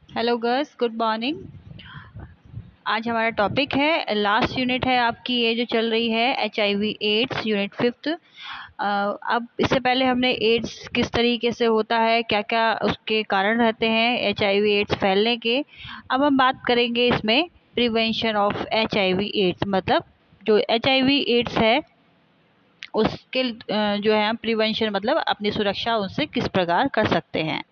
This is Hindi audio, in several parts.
Hello girls, good morning. आज हमारा टॉपिक है, लास्ट यूनिट है आपकी ये जो चल रही है HIV एड्स यूनिट 5th। अब इससे पहले हमने एड्स किस तरीके से होता है, क्या क्या उसके कारण रहते हैं HIV एड्स फैलने के। अब हम बात करेंगे इसमें प्रिवेंशन ऑफ HIV एड्स, मतलब जो HIV एड्स है उसके जो है हम प्रिवेंशन मतलब अपनी सुरक्षा उनसे किस प्रकार कर सकते हैं।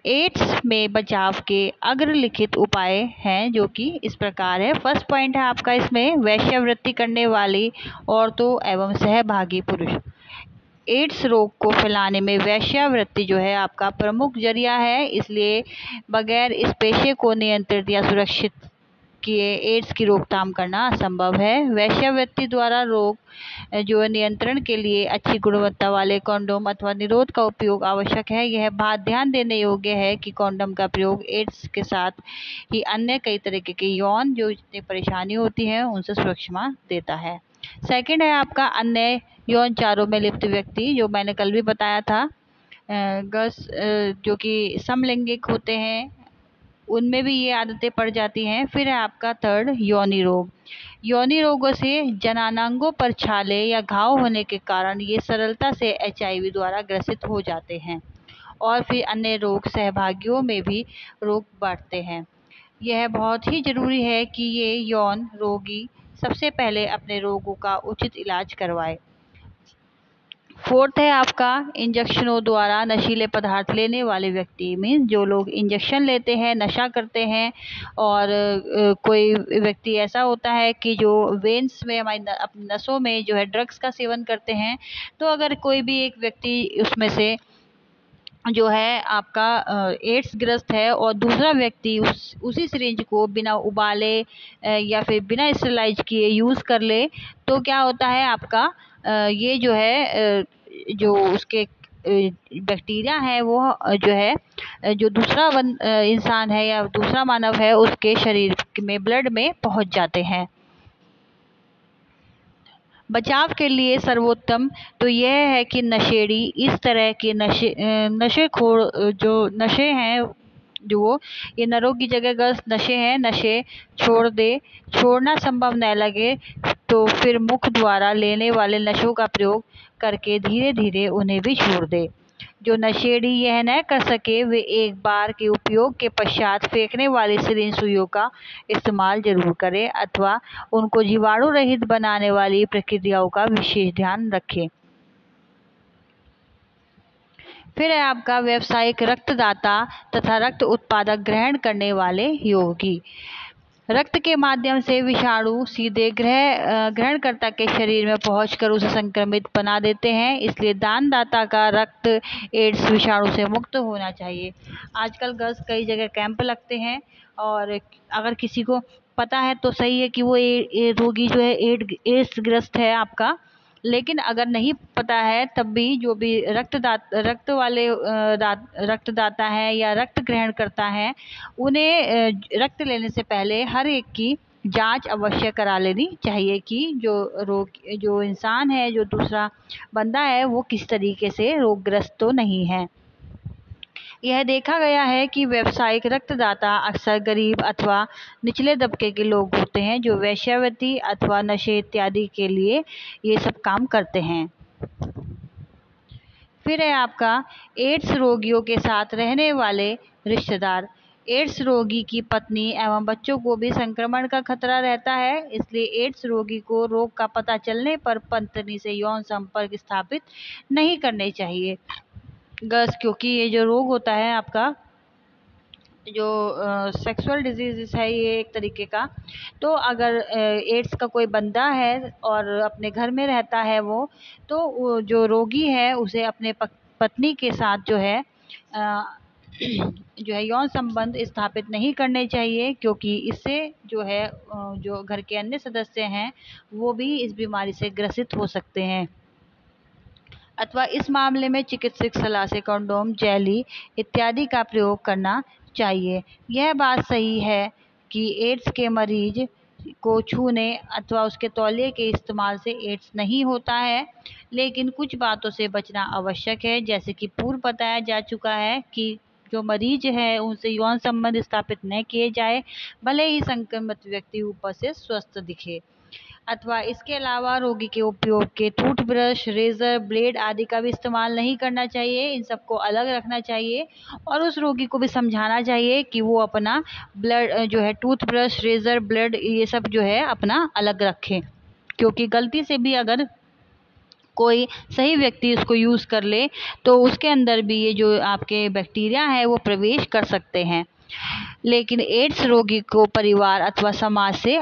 एड्स में बचाव के अग्रलिखित उपाय हैं जो कि इस प्रकार है। फर्स्ट पॉइंट है आपका इसमें वेश्यावृत्ति करने वाली औरतों एवं सहभागी पुरुष। एड्स रोग को फैलाने में वेश्यावृत्ति जो है आपका प्रमुख जरिया है, इसलिए बगैर इस पेशे को नियंत्रित या सुरक्षित किए एड्स की रोकथाम करना असंभव है। वेश्यावृत्ति द्वारा रोग जो नियंत्रण के लिए अच्छी गुणवत्ता वाले कंडोम अथवा निरोध का उपयोग आवश्यक है। यह बात ध्यान देने योग्य है कि कंडोम का प्रयोग एड्स के साथ ही अन्य कई तरीके के यौन जो जितनी परेशानी होती है उनसे सुरक्षा देता है। सेकंड है आपका अन्य यौन चारों में लिप्त व्यक्ति, जो मैंने कल भी बताया था। गर्ल्स जो कि समलैंगिक होते हैं उनमें भी ये आदतें पड़ जाती हैं। फिर है आपका थर्ड योनि रोग। योनि रोगों से जनानांगों पर छाले या घाव होने के कारण ये सरलता से HIV द्वारा ग्रसित हो जाते हैं और फिर अन्य रोग सहभागियों में भी रोग बढ़ते हैं। यह बहुत ही जरूरी है कि ये यौन रोगी सबसे पहले अपने रोगों का उचित इलाज करवाए। फोर्थ है आपका इंजेक्शनों द्वारा नशीले पदार्थ लेने वाले व्यक्ति, मीन्स जो लोग इंजेक्शन लेते हैं, नशा करते हैं। और कोई व्यक्ति ऐसा होता है कि जो वेन्स में हमारी अपनी नसों में जो है ड्रग्स का सेवन करते हैं। तो अगर कोई भी एक व्यक्ति उसमें से जो है आपका एड्स ग्रस्त है और दूसरा व्यक्ति उसी सिरिंज को बिना उबाले या फिर बिना स्टरलाइज किए यूज़ कर ले, तो क्या होता है आपका ये जो है जो उसके बैक्टीरिया है वो जो है जो दूसरा इंसान है या दूसरा मानव है उसके शरीर में ब्लड में पहुंच जाते हैं। बचाव के लिए सर्वोत्तम तो यह है कि नशेड़ी इस तरह के नशेखोर जो नशे हैं जो ये नरों की जगह ग्रस्त नशे हैं, नशे छोड़ दे। छोड़ना संभव न लगे तो फिर मुख द्वारा लेने वाले नशों का प्रयोग करके धीरे धीरे उन्हें भी छोड़ दे। जो नशेड़ी यह न कर सके वे एक बार के उपयोग के पश्चात फेंकने वाली सिरिंज सुइयों का इस्तेमाल जरूर करें अथवा उनको जीवाणु रहित बनाने वाली प्रक्रियाओं का विशेष ध्यान रखें। फिर है आपका व्यावसायिक रक्तदाता तथा रक्त उत्पादक ग्रहण करने वाले योगी। रक्त के माध्यम से विषाणु सीधे ग्रहणकर्ता के शरीर में पहुंचकर उसे संक्रमित बना देते हैं, इसलिए दानदाता का रक्त एड्स विषाणु से मुक्त होना चाहिए। आजकल गर्ल्स कई जगह कैंप लगते हैं और अगर किसी को पता है तो सही है कि वो रोगी जो है एड्स ग्रस्त है आपका, लेकिन अगर नहीं पता है तब भी जो भी रक्त वाले रक्तदाता है या रक्त ग्रहण करता है उन्हें रक्त लेने से पहले हर एक की जांच अवश्य करा लेनी चाहिए कि जो इंसान है, जो दूसरा बंदा है, वो किस तरीके से रोगग्रस्त तो नहीं है। यह देखा गया है कि व्यावसायिक रक्तदाता अक्सर गरीब अथवा निचले तबके के लोग होते हैं जो वेश्यावृत्ति अथवा नशे इत्यादि के लिए ये सब काम करते हैं। फिर है आपका एड्स रोगियों के साथ रहने वाले रिश्तेदार। एड्स रोगी की पत्नी एवं बच्चों को भी संक्रमण का खतरा रहता है, इसलिए एड्स रोगी को रोग का पता चलने पर पत्नी से यौन संपर्क स्थापित नहीं करने चाहिए गर्ल्स, क्योंकि ये जो रोग होता है आपका जो सेक्सुअल डिजीज है ये एक तरीके का। तो अगर एड्स का कोई बंदा है और अपने घर में रहता है वो, तो वो जो रोगी है उसे अपने पत्नी के साथ जो है यौन संबंध स्थापित नहीं करने चाहिए, क्योंकि इससे जो है जो घर के अन्य सदस्य हैं वो भी इस बीमारी से ग्रसित हो सकते हैं। अथवा इस मामले में चिकित्सक सलाह से कंडोम, जेली इत्यादि का प्रयोग करना चाहिए। यह बात सही है कि एड्स के मरीज को छूने अथवा उसके तौलिए के इस्तेमाल से एड्स नहीं होता है, लेकिन कुछ बातों से बचना आवश्यक है, जैसे कि पूर्व बताया जा चुका है कि जो मरीज है उनसे यौन संबंध स्थापित न किए जाए, भले ही संक्रमित व्यक्ति ऊपर से स्वस्थ दिखे। अथवा इसके अलावा रोगी के उपयोग के टूथब्रश, रेजर, ब्लेड आदि का भी इस्तेमाल नहीं करना चाहिए। इन सबको अलग रखना चाहिए और उस रोगी को भी समझाना चाहिए कि वो अपना ब्लड जो है टूथब्रश, रेजर, ब्लेड ये सब जो है अपना अलग रखे, क्योंकि गलती से भी अगर कोई सही व्यक्ति इसको यूज़ कर ले तो उसके अंदर भी ये जो आपके बैक्टीरिया है वो प्रवेश कर सकते हैं। लेकिन एड्स रोगी को परिवार अथवा समाज से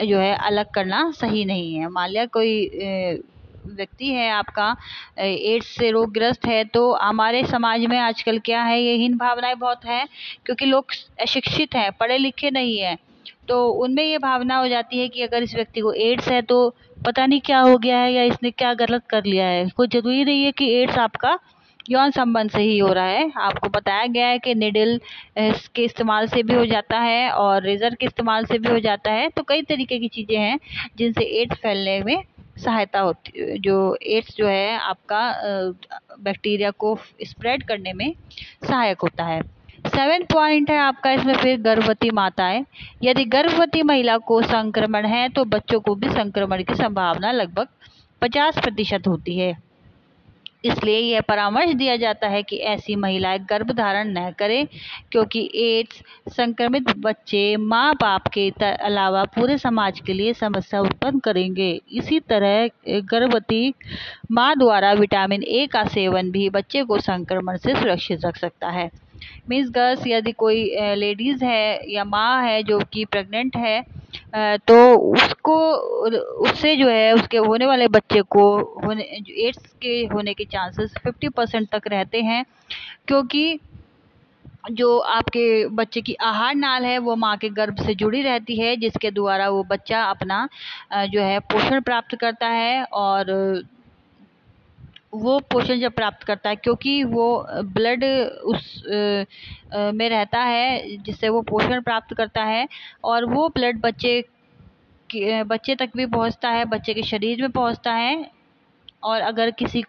जो है अलग करना सही नहीं है। मान लिया कोई व्यक्ति है आपका एड्स से रोगग्रस्त है, तो हमारे समाज में आजकल क्या है, ये हीन भावनाएं बहुत है, क्योंकि लोग अशिक्षित हैं, पढ़े लिखे नहीं हैं, तो उनमें ये भावना हो जाती है कि अगर इस व्यक्ति को एड्स है तो पता नहीं क्या हो गया है या इसने क्या गलत कर लिया है। कोई जरूरी नहीं है कि एड्स आपका यौन संबंध से ही हो रहा है। आपको बताया गया है कि निडल के इस्तेमाल से भी हो जाता है और रेजर के इस्तेमाल से भी हो जाता है। तो कई तरीके की चीज़ें हैं जिनसे एड्स फैलने में सहायता होती है। जो एड्स जो है आपका बैक्टीरिया को स्प्रेड करने में सहायक होता है। 7 पॉइंट है आपका इसमें फिर गर्भवती माताएं। यदि गर्भवती महिला को संक्रमण है तो बच्चों को भी संक्रमण की संभावना लगभग 50% होती है। इसलिए यह परामर्श दिया जाता है कि ऐसी महिलाएं गर्भधारण न करें, क्योंकि एड्स संक्रमित बच्चे माँ बाप के अलावा पूरे समाज के लिए समस्या उत्पन्न करेंगे। इसी तरह गर्भवती माँ द्वारा विटामिन ए का सेवन भी बच्चे को संक्रमण से सुरक्षित रख सकता है। मीन्स गर्ल्स, यदि कोई लेडीज़ है या माँ है जो कि प्रेग्नेंट है, तो उसको उससे जो है उसके होने वाले बच्चे को एड्स के होने के चांसेस 50% तक रहते हैं, क्योंकि जो आपके बच्चे की आहार नाल है वो माँ के गर्भ से जुड़ी रहती है, जिसके द्वारा वो बच्चा अपना जो है पोषण प्राप्त करता है। और वो पोषण जब प्राप्त करता है, क्योंकि वो ब्लड उस में रहता है जिससे वो पोषण प्राप्त करता है, और वो ब्लड बच्चे तक भी पहुंचता है, बच्चे के शरीर में पहुंचता है। और अगर किसी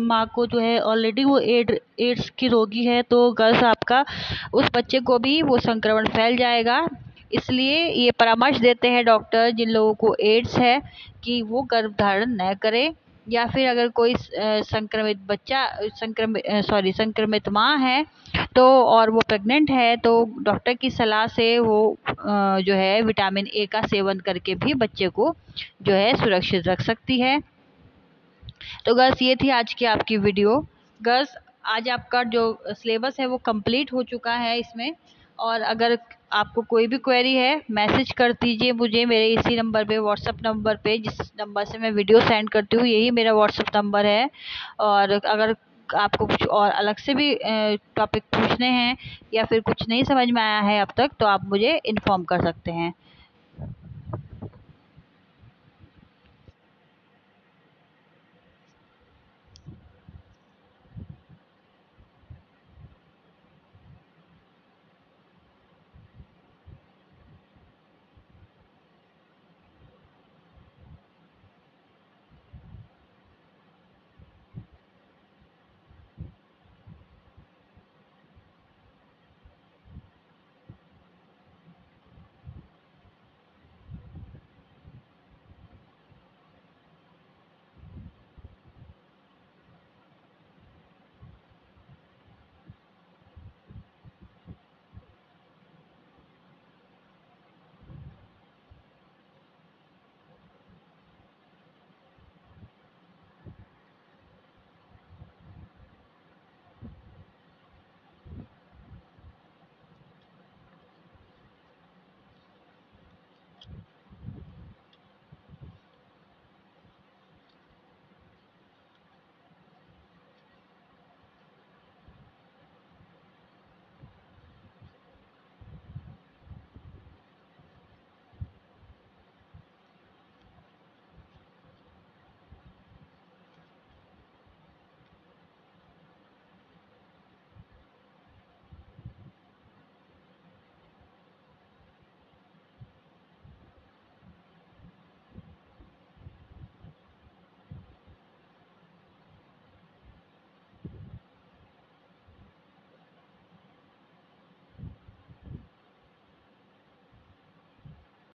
माँ को जो है ऑलरेडी वो एड्स की रोगी है तो गर्ल्स आपका उस बच्चे को भी वो संक्रमण फैल जाएगा। इसलिए ये परामर्श देते हैं डॉक्टर जिन लोगों को एड्स है कि वो गर्भधारण न करें, या फिर अगर कोई संक्रमित माँ है तो और वो प्रेग्नेंट है तो डॉक्टर की सलाह से वो जो है विटामिन ए का सेवन करके भी बच्चे को जो है सुरक्षित रख सकती है। तो गर्ल्स ये थी आज की आपकी वीडियो। गर्ल्स आज आपका जो सिलेबस है वो कंप्लीट हो चुका है इसमें, और अगर आपको कोई भी क्वेरी है मैसेज कर दीजिए मुझे मेरे इसी नंबर पे, व्हाट्सएप नंबर पे, जिस नंबर से मैं वीडियो सेंड करती हूँ यही मेरा व्हाट्सएप नंबर है। और अगर आपको कुछ और अलग से भी टॉपिक पूछने हैं या फिर कुछ नहीं समझ में आया है अब तक, तो आप मुझे इन्फॉर्म कर सकते हैं।